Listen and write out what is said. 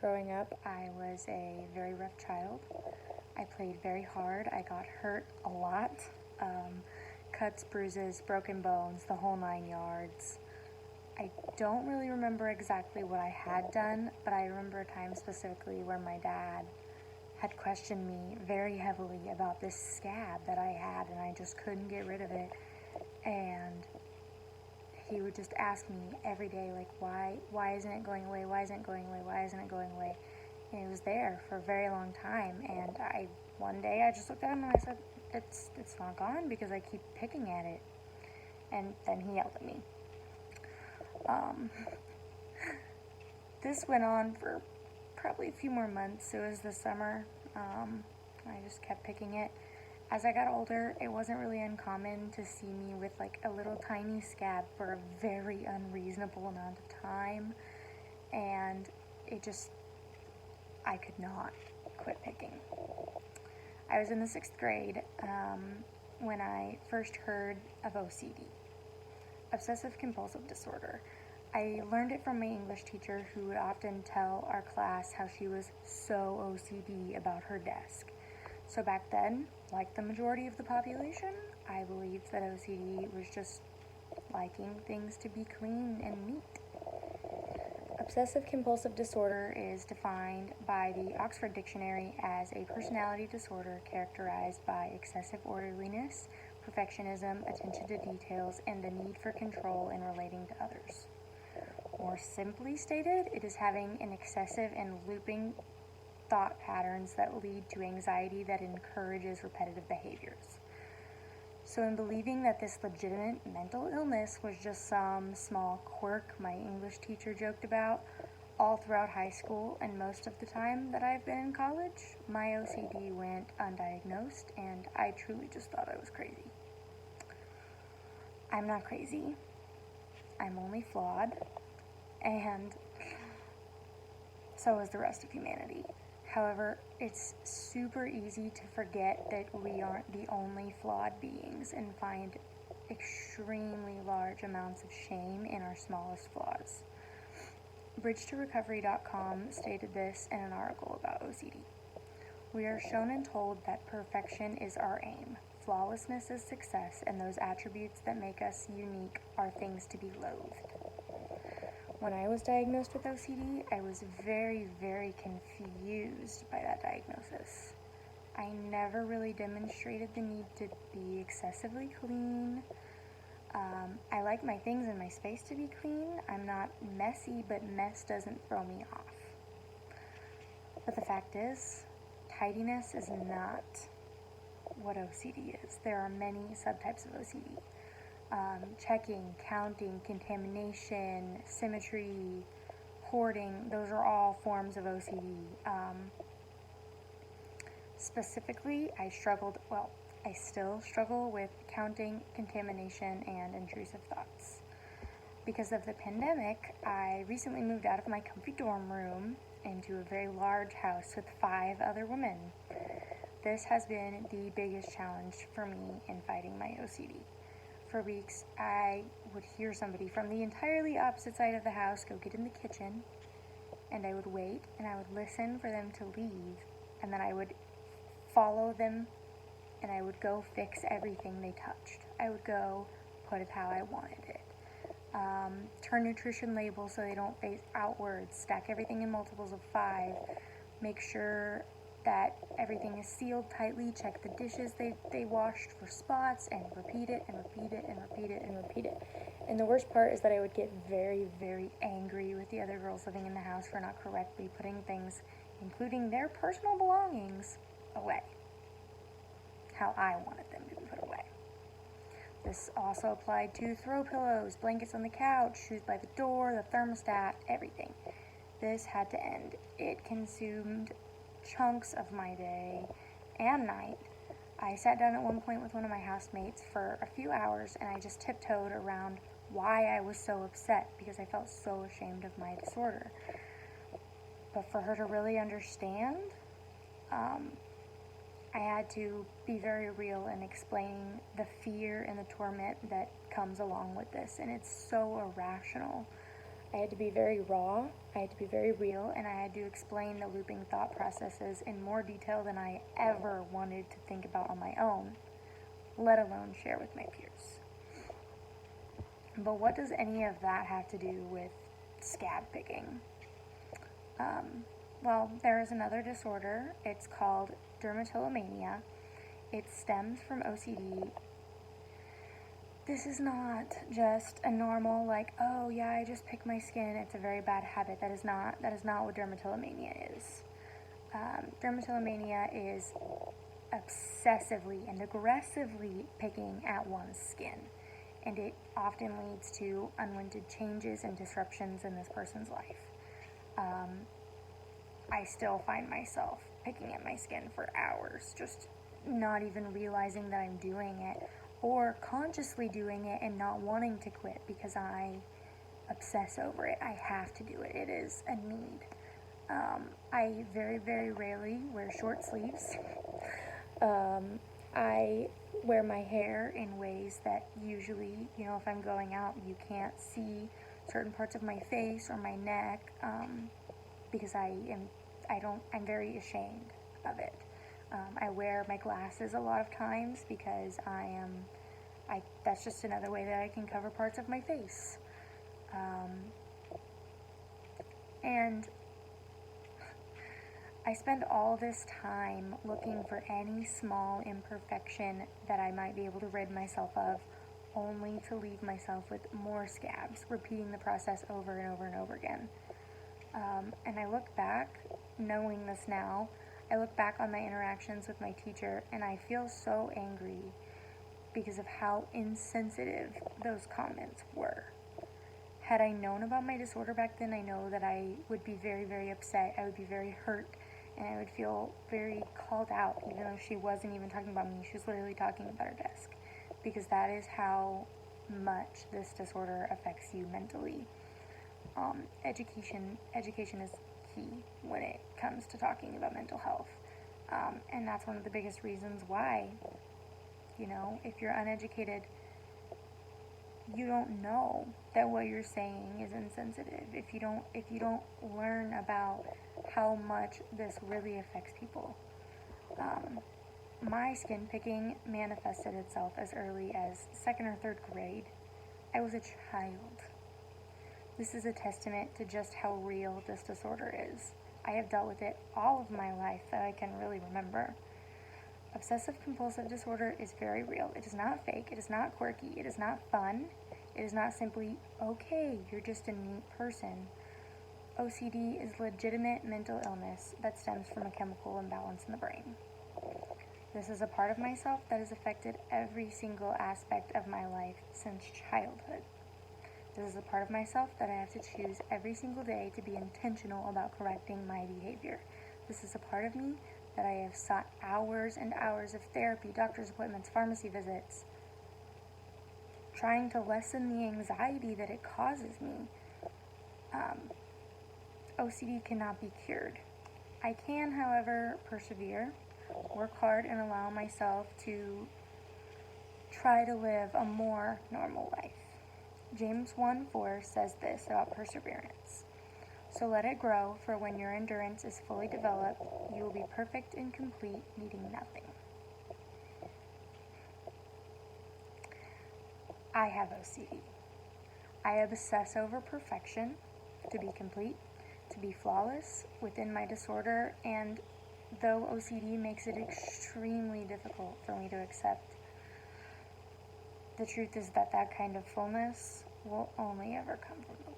Growing up, I was a very rough child. I played very hard. I got hurt a lot. Cuts, bruises, broken bones, the whole 9 yards. I don't really remember exactly what I had done, but I remember a time specifically where my dad had questioned me very heavily about this scab that I had, and I just couldn't get rid of it. And he would just ask me every day, like, why isn't it going away? Why isn't it going away? Why isn't it going away? And it was there for a very long time. And one day I just looked at him and I said, it's not gone because I keep picking at it. And then he yelled at me. This went on for probably a few more months. It was the summer. I just kept picking it. As I got older, it wasn't really uncommon to see me with like a little tiny scab for a very unreasonable amount of time, and I could not quit picking. I was in the 6th grade when I first heard of OCD, obsessive compulsive disorder. I learned it from my English teacher, who would often tell our class how she was so OCD about her desk. So back then, like the majority of the population, I believed that OCD was just liking things to be clean and neat. Obsessive compulsive disorder is defined by the Oxford Dictionary as a personality disorder characterized by excessive orderliness, perfectionism, attention to details, and the need for control in relating to others. More simply stated, it is having an excessive and looping thought patterns that lead to anxiety that encourages repetitive behaviors. So in believing that this legitimate mental illness was just some small quirk my English teacher joked about all throughout high school and most of the time that I've been in college, my OCD went undiagnosed and I truly just thought I was crazy. I'm not crazy. I'm only flawed, and so is the rest of humanity. However, it's super easy to forget that we aren't the only flawed beings and find extremely large amounts of shame in our smallest flaws. BridgeToRecovery.com stated this in an article about OCD. We are shown and told that perfection is our aim, flawlessness is success, and those attributes that make us unique are things to be loathed. When I was diagnosed with OCD, I was very, very confused by that diagnosis. I never really demonstrated the need to be excessively clean. I like my things and my space to be clean. I'm not messy, but mess doesn't throw me off. But the fact is, tidiness is not what OCD is. There are many subtypes of OCD. Checking, counting, contamination, symmetry, hoarding, those are all forms of OCD. Specifically, I still struggle with counting, contamination, and intrusive thoughts. Because of the pandemic, I recently moved out of my comfy dorm room into a very large house with 5 other women. This has been the biggest challenge for me in fighting my OCD. For weeks, I would hear somebody from the entirely opposite side of the house go get in the kitchen, and I would wait, and I would listen for them to leave, and then I would follow them, and I would go fix everything they touched. I would go put it how I wanted it. Turn nutrition labels so they don't face outwards, stack everything in multiples of 5, make sure that everything is sealed tightly, check the dishes they washed for spots, and repeat it, and repeat it, and repeat it, and repeat it. And the worst part is that I would get very, very angry with the other girls living in the house for not correctly putting things, including their personal belongings, away how I wanted them to be put away. This also applied to throw pillows, blankets on the couch, shoes by the door, the thermostat, everything. This had to end. It consumed chunks of my day and night. I sat down at one point with one of my housemates for a few hours and I just tiptoed around why I was so upset because I felt so ashamed of my disorder. But for her to really understand, I had to be very real in explaining the fear and the torment that comes along with this, and it's so irrational. I had to be very raw, I had to be very real, and I had to explain the looping thought processes in more detail than I ever wanted to think about on my own, let alone share with my peers. But what does any of that have to do with scab picking? Well, there is another disorder. It's called dermatillomania. It stems from OCD. This is not just a normal, like, oh yeah, I just pick my skin, it's a very bad habit. That is not what dermatillomania is. Dermatillomania is obsessively and aggressively picking at one's skin, and it often leads to unwanted changes and disruptions in this person's life. I still find myself picking at my skin for hours, just not even realizing that I'm doing it, or consciously doing it and not wanting to quit because I obsess over it. I have to do it. It is a need. I very, very rarely wear short sleeves. I wear my hair in ways that usually, if I'm going out, you can't see certain parts of my face or my neck, because I'm very ashamed of it. I wear my glasses a lot of times because that's just another way that I can cover parts of my face. And I spend all this time looking for any small imperfection that I might be able to rid myself of, only to leave myself with more scabs, repeating the process over and over and over again. And I look back, knowing this now, I look back on my interactions with my teacher and I feel so angry because of how insensitive those comments were. Had I known about my disorder back then, I know that I would be very, very upset. I would be very hurt, and I would feel very called out, even though she wasn't even talking about me. She was literally talking about her desk, because that is how much this disorder affects you mentally. Education is key when it comes to talking about mental health, and that's one of the biggest reasons why, if you're uneducated, you don't know that what you're saying is insensitive. If you don't learn about how much this really affects people. My skin picking manifested itself as early as 2nd or 3rd grade. I was a child. This is a testament to just how real this disorder is. I have dealt with it all of my life that I can really remember. Obsessive compulsive disorder is very real. It is not fake. It is not quirky. It is not fun. It is not simply, okay, you're just a neat person. OCD is legitimate mental illness that stems from a chemical imbalance in the brain. This is a part of myself that has affected every single aspect of my life since childhood. This is a part of myself that I have to choose every single day to be intentional about correcting my behavior. This is a part of me that I have sought hours and hours of therapy, doctor's appointments, pharmacy visits, trying to lessen the anxiety that it causes me. OCD cannot be cured. I can, however, persevere, work hard, and allow myself to try to live a more normal life. James 1:4 says this about perseverance. So let it grow, for when your endurance is fully developed, you will be perfect and complete, needing nothing. I have OCD. I obsess over perfection, to be complete, to be flawless within my disorder, and though OCD makes it extremely difficult for me to accept, the truth is that kind of fullness will only ever come from the